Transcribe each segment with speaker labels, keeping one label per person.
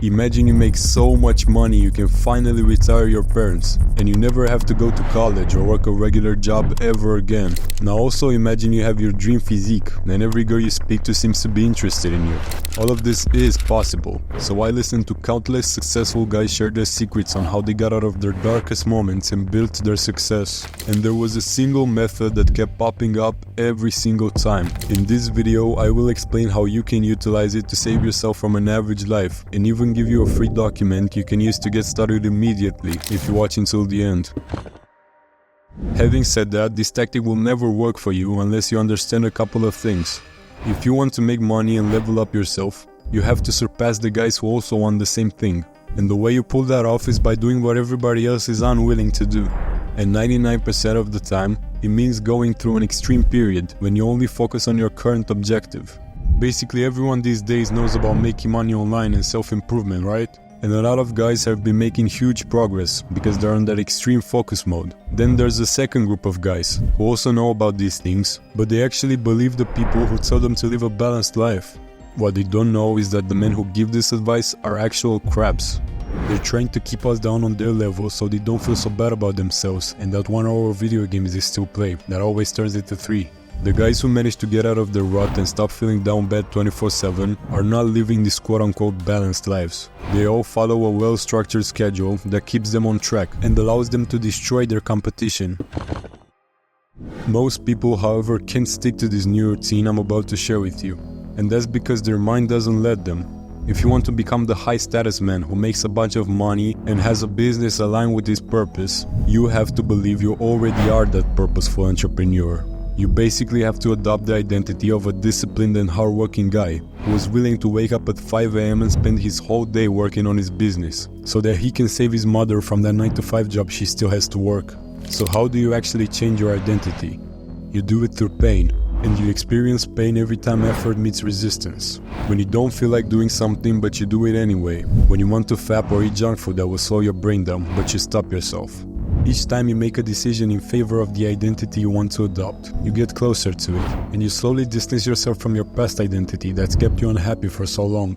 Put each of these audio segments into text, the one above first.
Speaker 1: Imagine you make so much money you can finally retire your parents, and you never have to go to college or work a regular job ever again. Now also imagine you have your dream physique, and every girl you speak to seems to be interested in you. All of this is possible, so I listened to countless successful guys share their secrets on how they got out of their darkest moments and built their success. And there was a single method that kept popping up every single time. In this video, I will explain how you can utilize it to save yourself from an average life, and even give you a free document you can use to get started immediately if you watch until the end. Having said that, this tactic will never work for you unless you understand a couple of things. If you want to make money and level up yourself, you have to surpass the guys who also want the same thing. And the way you pull that off is by doing what everybody else is unwilling to do. And 99% of the time, it means going through an extreme period when you only focus on your current objective. Basically, everyone these days knows about making money online and self-improvement, right? And a lot of guys have been making huge progress because they're on that extreme focus mode. Then there's a second group of guys who also know about these things, but they actually believe the people who tell them to live a balanced life. What they don't know is that the men who give this advice are actual crabs. They're trying to keep us down on their level so they don't feel so bad about themselves and that 1 hour of video games they still play that always turns into 3. The guys who manage to get out of their rut and stop feeling down bad 24/7 are not living these quote-unquote balanced lives. They all follow a well-structured schedule that keeps them on track and allows them to destroy their competition. Most people, however, can't stick to this new routine I'm about to share with you, and that's because their mind doesn't let them. If you want to become the high-status man who makes a bunch of money and has a business aligned with his purpose, you have to believe you already are that purposeful entrepreneur. You basically have to adopt the identity of a disciplined and hardworking guy who is willing to wake up at 5 AM and spend his whole day working on his business so that he can save his mother from that 9-to-5 job she still has to work. So how do you actually change your identity? You do it through pain, and you experience pain every time effort meets resistance. When you don't feel like doing something but you do it anyway. When you want to fap or eat junk food that will slow your brain down but you stop yourself. Each time you make a decision in favor of the identity you want to adopt, you get closer to it, and you slowly distance yourself from your past identity that's kept you unhappy for so long.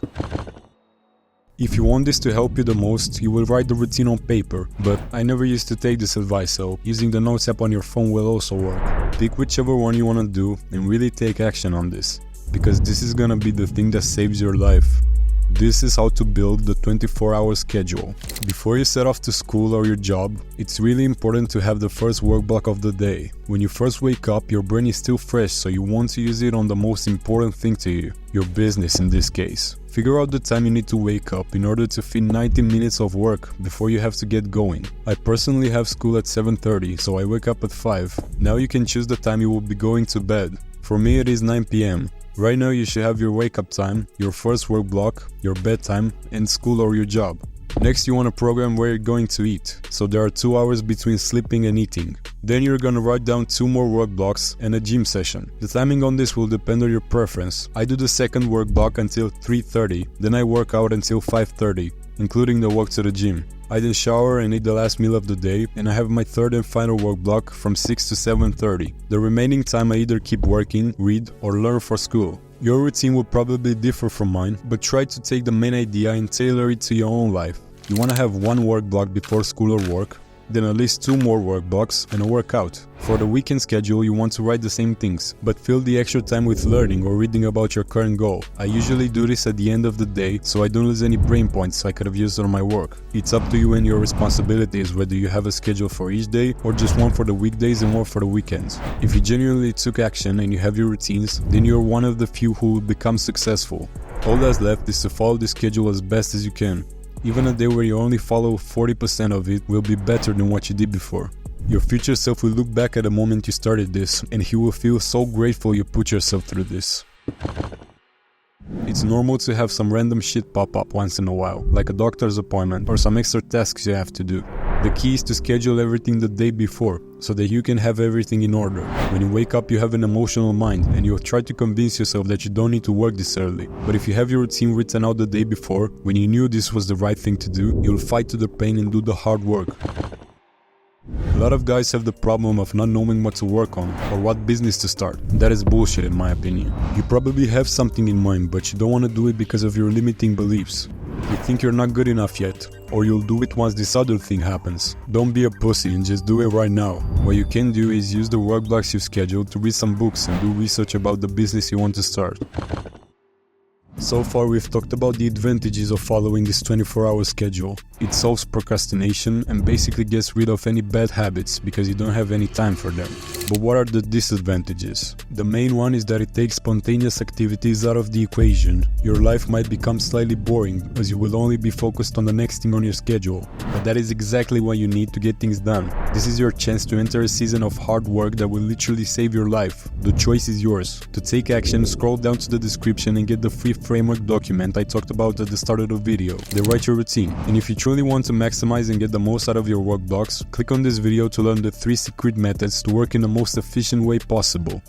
Speaker 1: If you want this to help you the most, you will write the routine on paper, but I never used to take this advice, so using the notes app on your phone will also work. Pick whichever one you want to do and really take action on this, because this is gonna be the thing that saves your life. This is how to build the 24-hour schedule. Before you set off to school or your job, it's really important to have the first work block of the day. When you first wake up, your brain is still fresh, so you want to use it on the most important thing to you, your business in this case. Figure out the time you need to wake up in order to fit 90 minutes of work before you have to get going. I personally have school at 7:30, so I wake up at 5. Now you can choose the time you will be going to bed. For me it is 9 PM. Right now you should have your wake-up time, your first work block, your bedtime, and school or your job. Next you want to program where you're going to eat, so there are 2 hours between sleeping and eating. Then you're gonna write down 2 more work blocks and a gym session. The timing on this will depend on your preference. I do the second work block until 3:30, then I work out until 5:30, including the walk to the gym. I then shower and eat the last meal of the day, and I have my third and final work block from 6 to 7:30. The remaining time I either keep working, read, or learn for school. Your routine will probably differ from mine, but try to take the main idea and tailor it to your own life. You want to have 1 work block before school or work, then at least 2 more work blocks and a workout. For the weekend schedule, you want to write the same things, but fill the extra time with learning or reading about your current goal. I usually do this at the end of the day, so I don't lose any brain points I could have used on my work. It's up to you and your responsibilities whether you have a schedule for each day or just one for the weekdays and one for the weekends. If you genuinely took action and you have your routines, then you're one of the few who will become successful. All that's left is to follow the schedule as best as you can. Even a day where you only follow 40% of it will be better than what you did before. Your future self will look back at the moment you started this, and he will feel so grateful you put yourself through this. It's normal to have some random shit pop up once in a while, like a doctor's appointment or some extra tasks you have to do. The key is to schedule everything the day before, so that you can have everything in order. When you wake up, you have an emotional mind, and you'll try to convince yourself that you don't need to work this early. But if you have your routine written out the day before, when you knew this was the right thing to do, you'll fight to the pain and do the hard work. A lot of guys have the problem of not knowing what to work on or what business to start. That is bullshit in my opinion. You probably have something in mind, but you don't want to do it because of your limiting beliefs. You think you're not good enough yet, or you'll do it once this other thing happens. Don't be a pussy and just do it right now. What you can do is use the work blocks you scheduled to read some books and do research about the business you want to start. So far we've talked about the advantages of following this 24-hour schedule. It solves procrastination and basically gets rid of any bad habits because you don't have any time for them. But what are the disadvantages? The main one is that it takes spontaneous activities out of the equation. Your life might become slightly boring as you will only be focused on the next thing on your schedule. But that is exactly what you need to get things done. This is your chance to enter a season of hard work that will literally save your life. The choice is yours. To take action, scroll down to the description and get the free framework document I talked about at the start of the video. Then write your routine. And if you truly want to maximize and get the most out of your work blocks, click on this video to learn the 3 secret methods to work in the most efficient way possible.